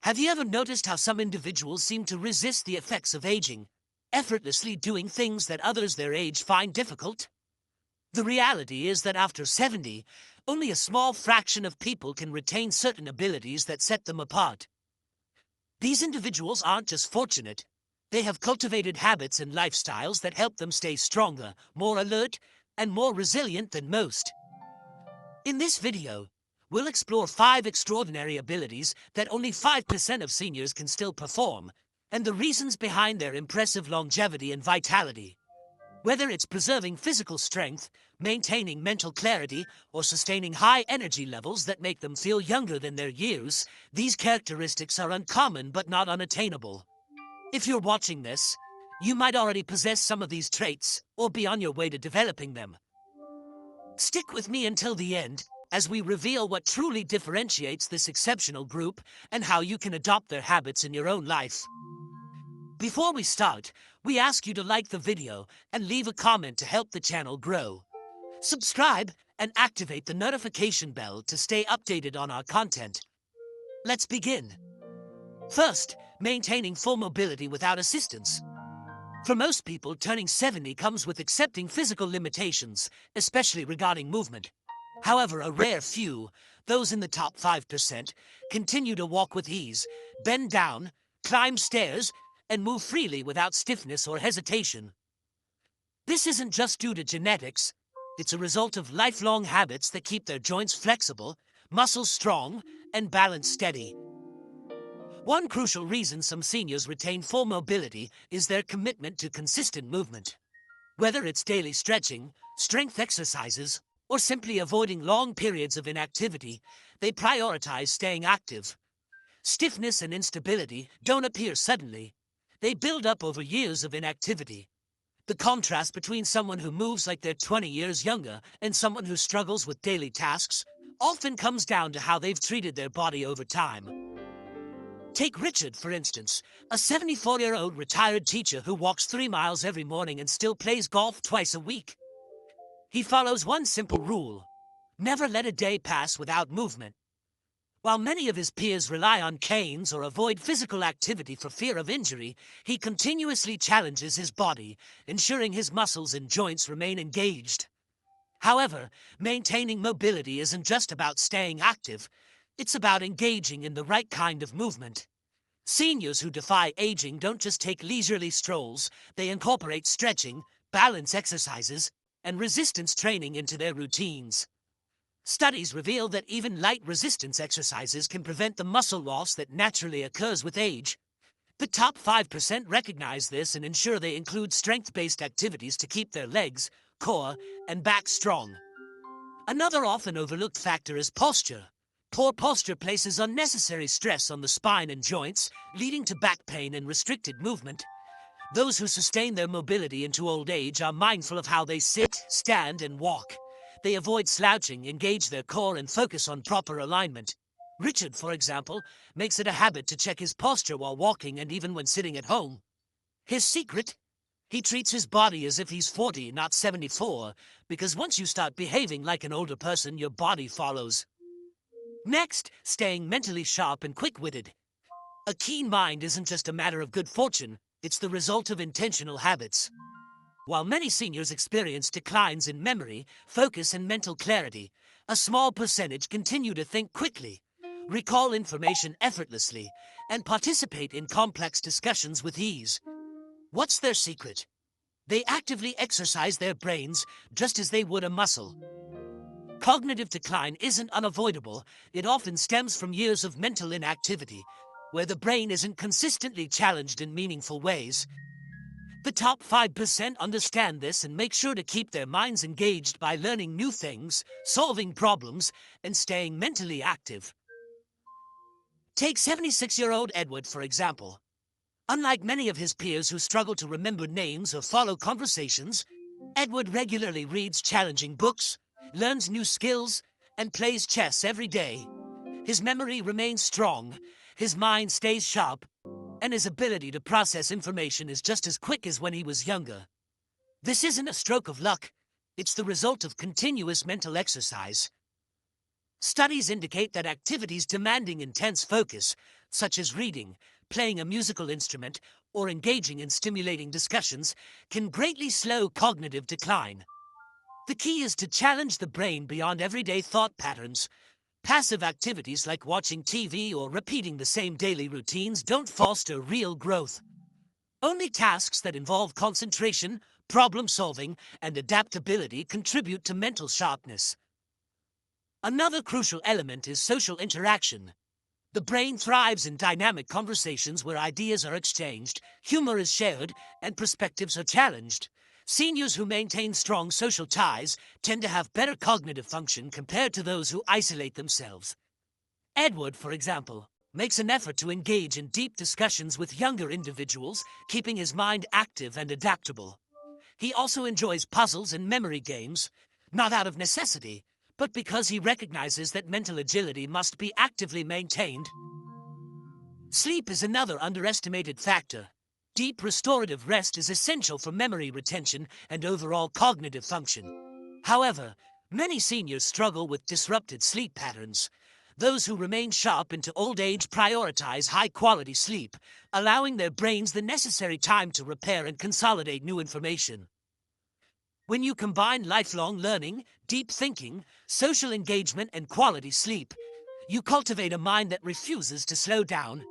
Have you ever noticed how some individuals seem to resist the effects of aging, effortlessly doing things that others their age find difficult? The reality is that after 70, only a small fraction of people can retain certain abilities that set them apart. These individuals aren't just fortunate, they have cultivated habits and lifestyles that help them stay stronger, more alert, and more resilient than most. In this video, we'll explore 5 extraordinary abilities that only 5% of seniors can still perform, and the reasons behind their impressive longevity and vitality. Whether it's preserving physical strength, maintaining mental clarity, or sustaining high energy levels that make them feel younger than their years, these characteristics are uncommon but not unattainable. If you're watching this, you might already possess some of these traits, or be on your way to developing them. Stick with me until the end, as we reveal what truly differentiates this exceptional group and how you can adopt their habits in your own life. Before we start, we ask you to like the video and leave a comment to help the channel grow. Subscribe and activate the notification bell to stay updated on our content. Let's begin. First, maintaining full mobility without assistance. For most people, turning 70 comes with accepting physical limitations, especially regarding movement. However, a rare few, those in the top 5%, continue to walk with ease, bend down, climb stairs, and move freely without stiffness or hesitation. This isn't just due to genetics, it's a result of lifelong habits that keep their joints flexible, muscles strong, and balance steady. One crucial reason some seniors retain full mobility is their commitment to consistent movement. Whether it's daily stretching, strength exercises, or simply avoiding long periods of inactivity, they prioritize staying active. Stiffness and instability don't appear suddenly. They build up over years of inactivity. The contrast between someone who moves like they're 20 years younger and someone who struggles with daily tasks often comes down to how they've treated their body over time. Take Richard, for instance, a 74-year-old retired teacher who walks 3 miles every morning and still plays golf twice a week. He follows one simple rule: never let a day pass without movement. While many of his peers rely on canes or avoid physical activity for fear of injury, he continuously challenges his body, ensuring his muscles and joints remain engaged. However, maintaining mobility isn't just about staying active. It's about engaging in the right kind of movement. Seniors who defy aging don't just take leisurely strolls, they incorporate stretching, balance exercises, and resistance training into their routines. Studies reveal that even light resistance exercises can prevent the muscle loss that naturally occurs with age. The top 5% recognize this and ensure they include strength-based activities to keep their legs, core, and back strong. Another often overlooked factor is posture. Poor posture places unnecessary stress on the spine and joints, leading to back pain and restricted movement. Those who sustain their mobility into old age are mindful of how they sit, stand, and walk. They avoid slouching, engage their core, and focus on proper alignment. Richard, for example, makes it a habit to check his posture while walking and even when sitting at home. His secret? He treats his body as if he's 40, not 74, because once you start behaving like an older person, your body follows. Next, staying mentally sharp and quick-witted. A keen mind isn't just a matter of good fortune, it's the result of intentional habits. While many seniors experience declines in memory, focus, and mental clarity, a small percentage continue to think quickly, recall information effortlessly, and participate in complex discussions with ease. What's their secret? They actively exercise their brains just as they would a muscle. Cognitive decline isn't unavoidable. It often stems from years of mental inactivity, where the brain isn't consistently challenged in meaningful ways. The top 5% understand this and make sure to keep their minds engaged by learning new things, solving problems, and staying mentally active. Take 76-year-old Edward, for example. Unlike many of his peers who struggle to remember names or follow conversations, Edward regularly reads challenging books, learns new skills, and plays chess every day. His memory remains strong, his mind stays sharp, and his ability to process information is just as quick as when he was younger. This isn't a stroke of luck, it's the result of continuous mental exercise. Studies indicate that activities demanding intense focus, such as reading, playing a musical instrument, or engaging in stimulating discussions, can greatly slow cognitive decline. The key is to challenge the brain beyond everyday thought patterns. Passive activities like watching TV or repeating the same daily routines don't foster real growth. Only tasks that involve concentration, problem solving, and adaptability contribute to mental sharpness. Another crucial element is social interaction. The brain thrives in dynamic conversations where ideas are exchanged, humor is shared, and perspectives are challenged. Seniors who maintain strong social ties tend to have better cognitive function compared to those who isolate themselves. Edward, for example, makes an effort to engage in deep discussions with younger individuals, keeping his mind active and adaptable. He also enjoys puzzles and memory games, not out of necessity, but because he recognizes that mental agility must be actively maintained. Sleep is another underestimated factor. Deep restorative rest is essential for memory retention and overall cognitive function. However, many seniors struggle with disrupted sleep patterns. Those who remain sharp into old age prioritize high-quality sleep, allowing their brains the necessary time to repair and consolidate new information. When you combine lifelong learning, deep thinking, social engagement, and quality sleep, you cultivate a mind that refuses to slow down.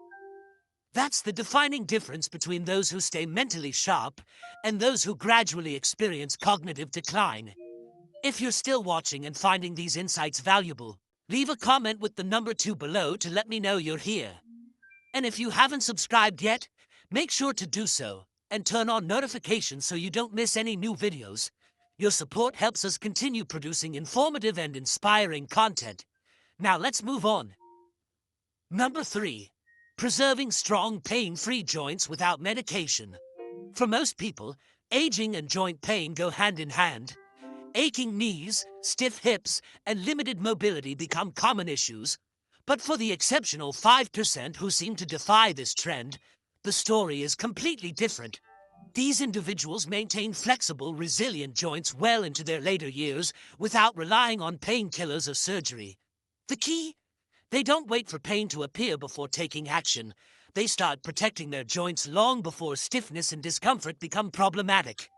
That's the defining difference between those who stay mentally sharp and those who gradually experience cognitive decline. If you're still watching and finding these insights valuable, leave a comment with the number 2 below to let me know you're here. And if you haven't subscribed yet, make sure to do so and turn on notifications so you don't miss any new videos. Your support helps us continue producing informative and inspiring content. Now let's move on. Number 3. Preserving strong, pain-free joints without medication. For most people, aging and joint pain go hand in hand. Aching knees, stiff hips, and limited mobility become common issues. But for the exceptional 5% who seem to defy this trend, the story is completely different. These individuals maintain flexible, resilient joints well into their later years without relying on painkillers or surgery. The key? They don't wait for pain to appear before taking action. They start protecting their joints long before stiffness and discomfort become problematic.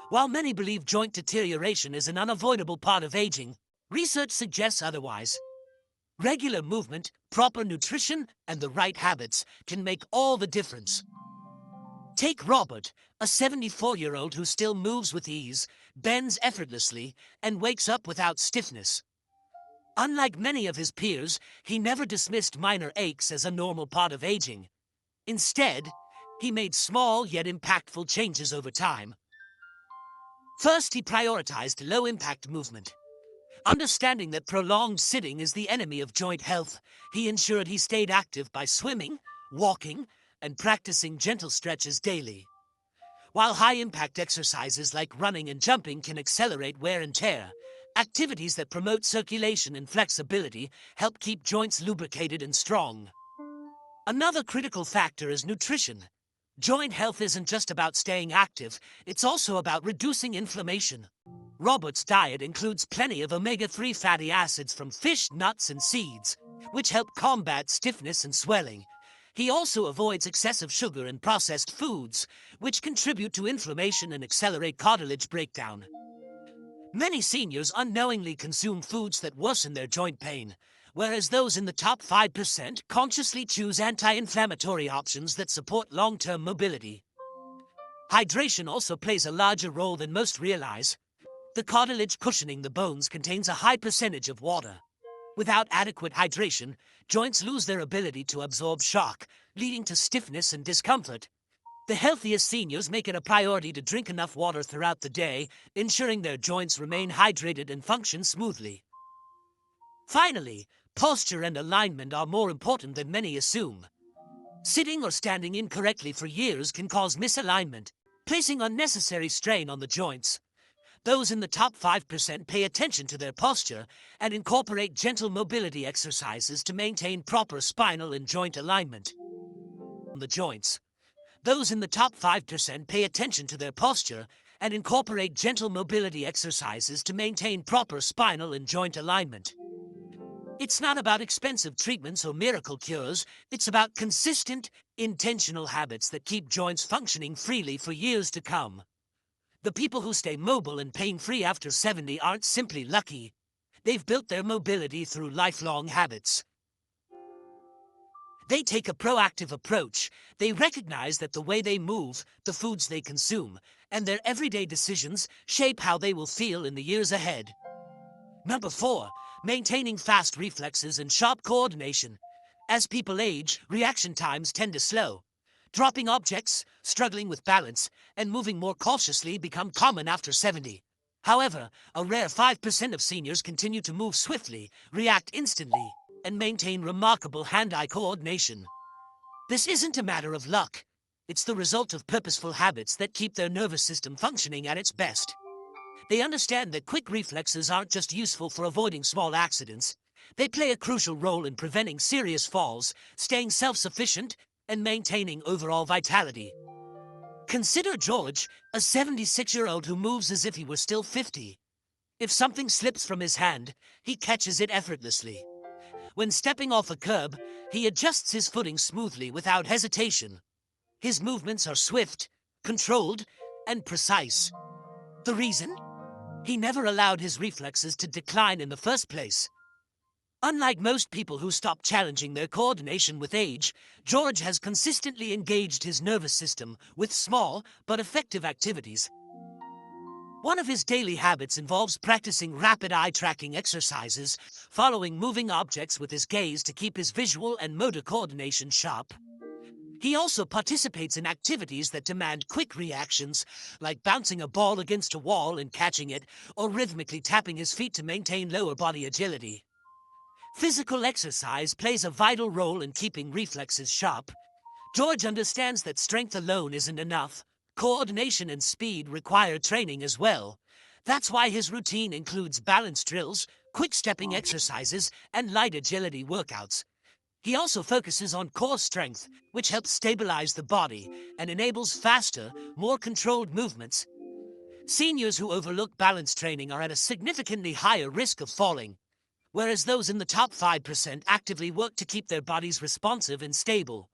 While many believe joint deterioration is an unavoidable part of aging, research suggests otherwise. Regular movement, proper nutrition, and the right habits can make all the difference. Take Robert, a 74-year-old who still moves with ease, bends effortlessly, and wakes up without stiffness. Unlike many of his peers, he never dismissed minor aches as a normal part of aging. Instead, he made small yet impactful changes over time. First, he prioritized low-impact movement. Understanding that prolonged sitting is the enemy of joint health, he ensured he stayed active by swimming, walking, and practicing gentle stretches daily. While high-impact exercises like running and jumping can accelerate wear and tear, activities that promote circulation and flexibility help keep joints lubricated and strong. Another critical factor is nutrition. Joint health isn't just about staying active, it's also about reducing inflammation. Robert's diet includes plenty of omega-3 fatty acids from fish, nuts, and seeds, which help combat stiffness and swelling. He also avoids excessive sugar and processed foods, which contribute to inflammation and accelerate cartilage breakdown. Many seniors unknowingly consume foods that worsen their joint pain, whereas those in the top 5% consciously choose anti-inflammatory options that support long-term mobility. Hydration also plays a larger role than most realize. The cartilage cushioning the bones contains a high percentage of water. Without adequate hydration, joints lose their ability to absorb shock, leading to stiffness and discomfort. The healthiest seniors make it a priority to drink enough water throughout the day, ensuring their joints remain hydrated and function smoothly. Finally, posture and alignment are more important than many assume. Sitting or standing incorrectly for years can cause misalignment, placing unnecessary strain on the joints. Those in the top 5% pay attention to their posture and incorporate gentle mobility exercises to maintain proper spinal and joint alignment. The joints. Those in the top 5% pay attention to their posture and incorporate gentle mobility exercises to maintain proper spinal and joint alignment. It's not about expensive treatments or miracle cures. It's about consistent, intentional habits that keep joints functioning freely for years to come. The people who stay mobile and pain-free after 70 aren't simply lucky. They've built their mobility through lifelong habits. They take a proactive approach. They recognize that the way they move, the foods they consume, and their everyday decisions shape how they will feel in the years ahead. Number 4. Maintaining fast reflexes and sharp coordination. As people age, reaction times tend to slow. Dropping objects, struggling with balance, and moving more cautiously become common after 70. However, a rare 5% of seniors continue to move swiftly, react instantly, and maintain remarkable hand-eye coordination. This isn't a matter of luck. It's the result of purposeful habits that keep their nervous system functioning at its best. They understand that quick reflexes aren't just useful for avoiding small accidents. They play a crucial role in preventing serious falls, staying self-sufficient, and maintaining overall vitality. Consider George, a 76-year-old who moves as if he were still 50. If something slips from his hand, he catches it effortlessly. When stepping off a curb, he adjusts his footing smoothly without hesitation. His movements are swift, controlled, and precise. The reason? He never allowed his reflexes to decline in the first place. Unlike most people who stop challenging their coordination with age, George has consistently engaged his nervous system with small but effective activities. One of his daily habits involves practicing rapid eye-tracking exercises, following moving objects with his gaze to keep his visual and motor coordination sharp. He also participates in activities that demand quick reactions, like bouncing a ball against a wall and catching it, or rhythmically tapping his feet to maintain lower body agility. Physical exercise plays a vital role in keeping reflexes sharp. George understands that strength alone isn't enough. Coordination and speed require training as well. That's why his routine includes balance drills, quick stepping exercises, and light agility workouts. He also focuses on core strength, which helps stabilize the body and enables faster, more controlled movements. Seniors who overlook balance training are at a significantly higher risk of falling, whereas those in the top 5% actively work to keep their bodies responsive and stable.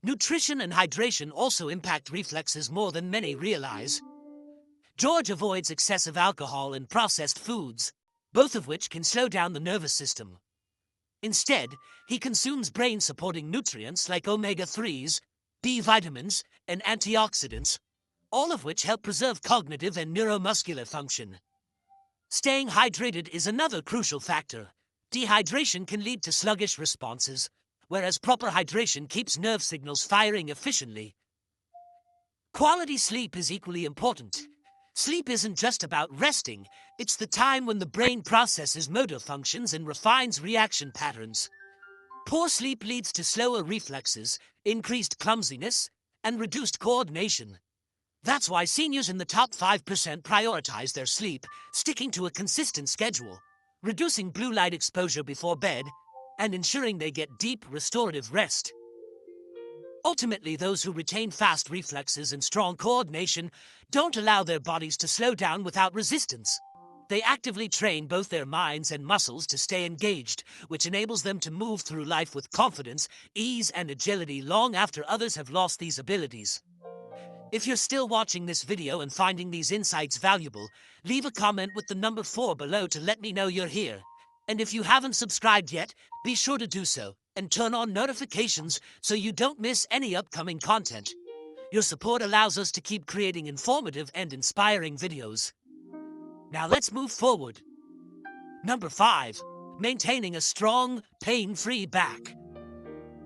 Nutrition and hydration also impact reflexes more than many realize. George avoids excessive alcohol and processed foods, both of which can slow down the nervous system. Instead, he consumes brain-supporting nutrients like omega-3s, B vitamins, and antioxidants, all of which help preserve cognitive and neuromuscular function. Staying hydrated is another crucial factor. Dehydration can lead to sluggish responses, whereas proper hydration keeps nerve signals firing efficiently. Quality sleep is equally important. Sleep isn't just about resting, it's the time when the brain processes motor functions and refines reaction patterns. Poor sleep leads to slower reflexes, increased clumsiness, and reduced coordination. That's why seniors in the top 5% prioritize their sleep, sticking to a consistent schedule, reducing blue light exposure before bed, and ensuring they get deep, restorative rest. Ultimately, those who retain fast reflexes and strong coordination don't allow their bodies to slow down without resistance. They actively train both their minds and muscles to stay engaged, which enables them to move through life with confidence, ease, and agility long after others have lost these abilities. If you're still watching this video and finding these insights valuable, leave a comment with the number 4 below to let me know you're here. And if you haven't subscribed yet, be sure to do so, and turn on notifications so you don't miss any upcoming content. Your support allows us to keep creating informative and inspiring videos. Now let's move forward. Number 5. Maintaining a strong, pain-free back.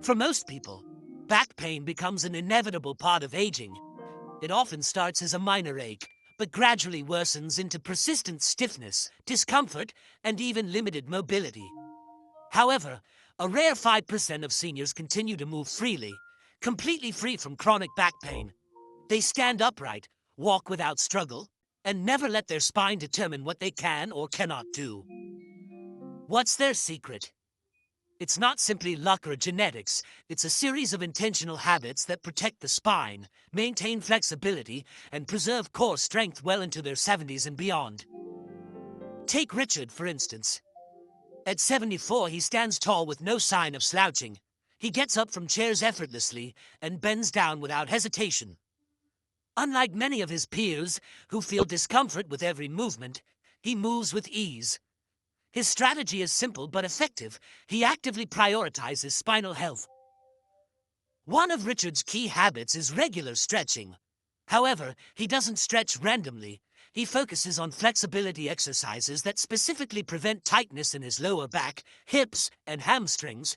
For most people, back pain becomes an inevitable part of aging. It often starts as a minor ache, but gradually worsens into persistent stiffness, discomfort, and even limited mobility. However, a rare 5% of seniors continue to move freely, completely free from chronic back pain. They stand upright, walk without struggle, and never let their spine determine what they can or cannot do. What's their secret? It's not simply luck or genetics, it's a series of intentional habits that protect the spine, maintain flexibility, and preserve core strength well into their 70s and beyond. Take Richard, for instance. At 74, he stands tall with no sign of slouching. He gets up from chairs effortlessly and bends down without hesitation. Unlike many of his peers, who feel discomfort with every movement, he moves with ease. His strategy is simple but effective. He actively prioritizes spinal health. One of Richard's key habits is regular stretching. However, he doesn't stretch randomly. He focuses on flexibility exercises that specifically prevent tightness in his lower back, hips, and hamstrings.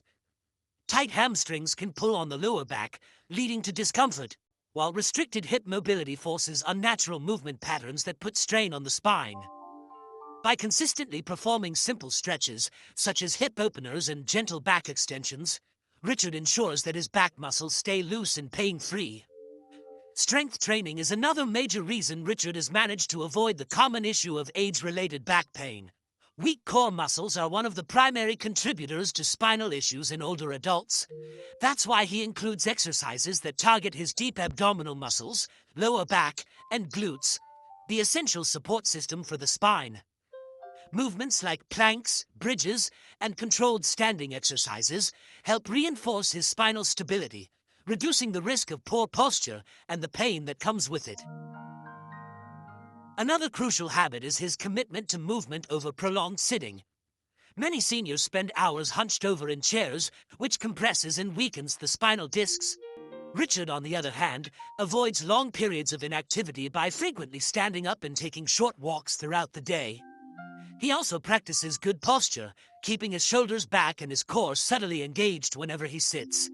Tight hamstrings can pull on the lower back, leading to discomfort, while restricted hip mobility forces unnatural movement patterns that put strain on the spine. By consistently performing simple stretches, such as hip openers and gentle back extensions, Richard ensures that his back muscles stay loose and pain-free. Strength training is another major reason Richard has managed to avoid the common issue of age-related back pain. Weak core muscles are one of the primary contributors to spinal issues in older adults. That's why he includes exercises that target his deep abdominal muscles, lower back, and glutes, the essential support system for the spine. Movements like planks, bridges, and controlled standing exercises help reinforce his spinal stability, reducing the risk of poor posture and the pain that comes with it. Another crucial habit is his commitment to movement over prolonged sitting. Many seniors spend hours hunched over in chairs, which compresses and weakens the spinal discs. Richard, on the other hand, avoids long periods of inactivity by frequently standing up and taking short walks throughout the day. He also practices good posture, keeping his shoulders back and his core subtly engaged whenever he sits.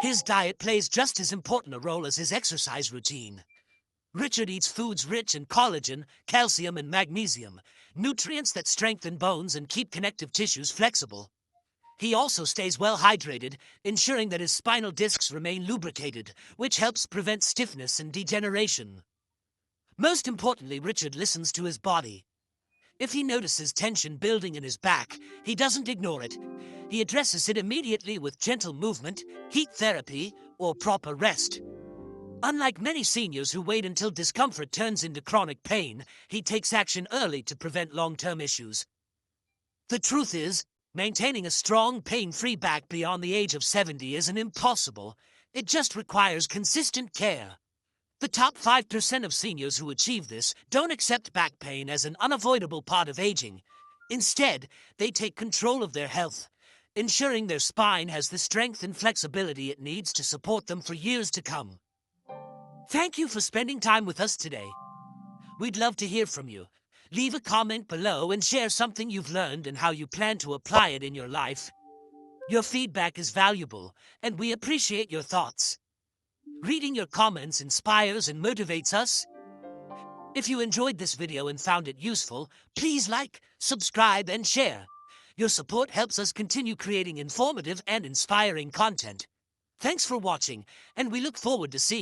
His diet plays just as important a role as his exercise routine. Richard eats foods rich in collagen, calcium, and magnesium, nutrients that strengthen bones and keep connective tissues flexible. He also stays well hydrated, ensuring that his spinal discs remain lubricated, which helps prevent stiffness and degeneration. Most importantly, Richard listens to his body. If he notices tension building in his back, he doesn't ignore it. He addresses it immediately with gentle movement, heat therapy, or proper rest. Unlike many seniors who wait until discomfort turns into chronic pain, he takes action early to prevent long-term issues. The truth is, maintaining a strong, pain-free back beyond the age of 70 isn't impossible. It just requires consistent care. The top 5% of seniors who achieve this don't accept back pain as an unavoidable part of aging. Instead, they take control of their health, ensuring their spine has the strength and flexibility it needs to support them for years to come. Thank you for spending time with us today. We'd love to hear from you. Leave a comment below and share something you've learned and how you plan to apply it in your life. Your feedback is valuable, and we appreciate your thoughts. Reading your comments inspires and motivates us. If you enjoyed this video and found it useful, please like, subscribe, and share. Your support helps us continue creating informative and inspiring content. Thanks for watching, and we look forward to seeing